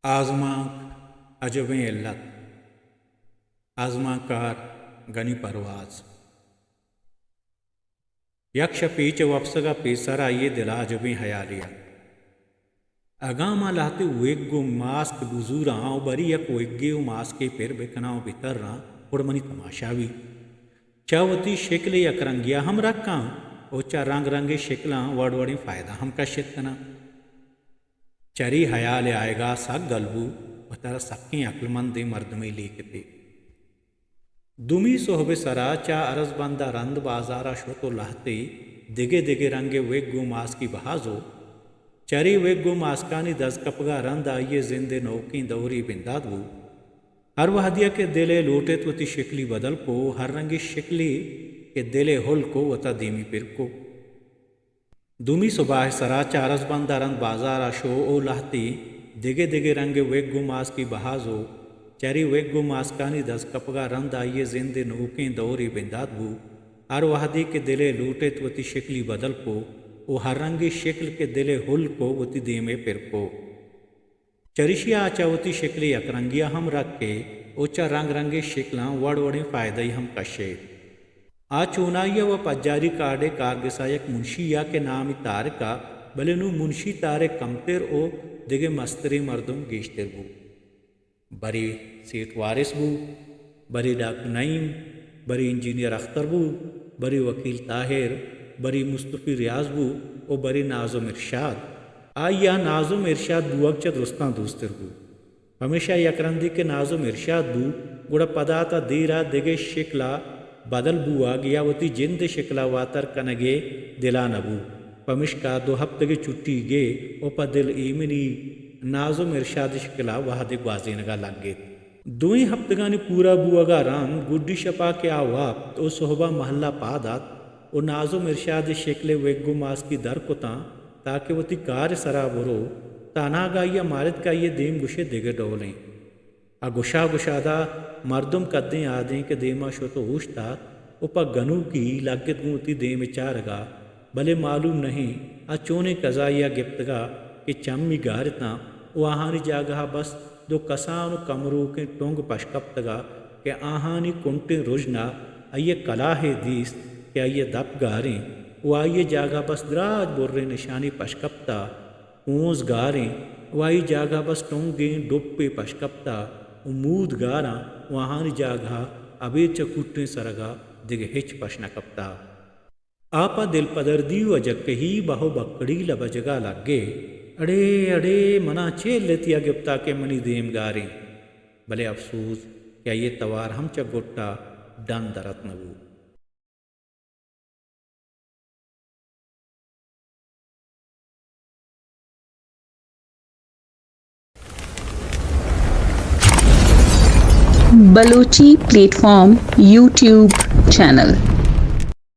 आज़माक अजबें इल्लत आज़माकार गनी परवाज़ यक्ष पीच वफ्सगा पेसरा ये दिला अजबें हयालिया अगामा लाते वेग्गो मास्क बुजूरा बरी यक वेग्गे मास्के पेर बेकनाओ बितर्रा उड़मनी तमाशावी चावती शिकले यकरंगिया हम रक्का ओचा रंग रंगे शिकला वड़वड़ी फ़ायदा हम कशितना चरी हयाल आएगा सक गलबू वतर सक्की अक्लमंद मर्द में लेकते दुमी सोहबे सरा चा अरज बंदा रंद बाजारा शोतो लहते दिगे दिगे रंगे वेग्गो मास की बहाजो चरी वेग्गो मास्कानी दस कपगा रंद आइये जिंदे नौकी दौरी बिंदादू हर वहदिया के दिले लोटे त्वती शिकली बदल को हर रंगी शिकली के दिले हुल को वता दीमी पिर को दुमी सुबाह सरा चारस बंदा रंद बाजारा शो ओ लहती दिगे दिगे रंगे वेग्गो मास की बहाजो चरी वेग्गो मास्कानी दस कपगा रंद आइये जिंदे नौकें दौरी बिंदादू हर वहदी के दिले लोटे त्वती शिकली बदल को ओ हर रंगी शिकल के दिले हुल को वती दीमे पिर को चरिशिया आचावती शिकली अकरंगिया हम रख के ओचा रंग रंगे शिकला वड़ वड़े फ़ायदा ही हम कशे आ चूनाइया व पज्जारी काडे कारगसायक मुंशिया के नाम तारका बलेनु मुंशी तारे कमतेर ओ दिगे मस्तरी मर्दुम गेश्तर बू बरी सेठ वारिस बू बरी डॉक्टर नईम बरी इंजीनियर अख्तर बू बरी वकील ताहिर बरी मुस्तफ़ी रियाज बू ओ बरी नाजुम इरशाद आया नाजुम इरशाद बुअक च दोस्तां दोस्तर बू हमेशा यकरंदी के नाजुम इरशाद बू गुड़ा पदाता दीरा दिगे शिकला बदल बुआ गियावती जिंद शिकला वातर कनगे दिला नबू पमिश्का दो हफ्ते की छुट्टी गे ओपा दिल ईमिनी नाजुम इरशाद शिकला वह दिग वाजीनगा लग गे दुई हफ्तगानी पूरा बुआगा राम गुड्डी शपा के आवाप ओ सोहबा महल्ला पादात ओ नाजुम इरशाद शिकले वेग्गो मास की दर को ताकि वती कार्य सरा बुरो तानागा या मारिद का ये देम गुशे दिगे डोलें आ गुशा गुशादा मर्दुम कद्दें आदें के देमा शो तो उश्ता उपा गनू की लागत गुती देम चारगा भले मालूम नहीं आ चोने कजा या गिप्तगा कि चम्मी गारता वहानी जागहा बस दो कसान कमरू के टोंग पशकप्तगा के आहानी कुंटे रुजना आइये कलाहे दीस के आइये दप गारें वो आइये जागा बस दराज बुर्रे निशानी पशकप्ता ऊँस गारें वाई जागा बस टोंगे डुप्पे पशकप्ता उमूद गारा वहानी जागा अबे चकुट्टे सरगा दिग हिच पशना कप्ता आपा दिल पदर्दी व जक्कही बहु बकड़ी लबजगा लगे अड़े अड़े मना चेल लेतिया गिप्ता के मनी देम गारे भले अफसूस क्या ये तवार हम चगुट्टा done दरत नबू Balochi platform YouTube channel.